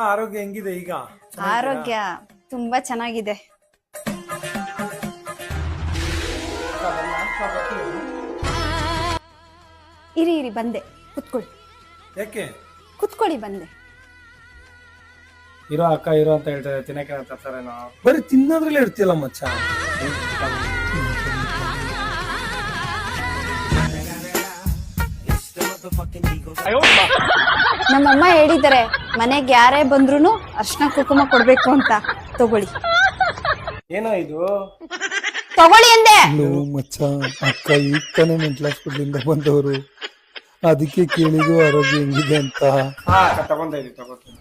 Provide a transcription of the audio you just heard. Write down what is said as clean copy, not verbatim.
ಆರೋಗ್ಯ ಹೆಂಗಿದೆ ಈಗ? ಆರೋಗ್ಯ ತುಂಬಾ ಚೆನ್ನಾಗಿದೆ. ಇರಿ ಇರಿ ಬಂದೆ, ಕುತ್ಕೊಳ್ಳಿ. ಯಾಕೆ? ಕುತ್ಕೊಳ್ಳಿ ಬಂದೆ. ಇರೋ ಅಕ್ಕ ಇರೋ ಅಂತ ಹೇಳ್ತಾರೆ, ತಿನ್ನಕ್ಕೆ ತರ್ತಾರೇನೋ. ಬರೀ ತಿನ್ನೋದ್ರಲ್ಲೇ ಇರ್ತಿಯಲ್ಲ ಮಚ್ಚ. ನಮ್ಮಮ್ಮ ಹೇಳಿದ್ದಾರೆ ಮನೆಗೆ ಯಾರೇ ಬಂದ್ರು ಅರ್ಶನ ಕುಂಕುಮ ಕೊಡ್ಬೇಕು ಅಂತ. ತಗೊಳ್ಳಿ. ಏನೋ ಇದು? ತಗೊಳ್ಳಿ ಅಂದೆ. ಮಚ್ಚ, ಅಕ್ಕ ಈಗ ತಾನೇ ಮೆಂಟಲ್ ಹಾಸ್ಪಿಟ್ಲಿಂದ ಬಂದವರು, ಅದಕ್ಕೆ ಕೇಳಿದ್ರು ಆರೋಗ್ಯ ಹೆಂಗಿದೆ ಅಂತ. ತಗೊಂತ ಇದೀವಿ, ತಗೋತೀನಿ.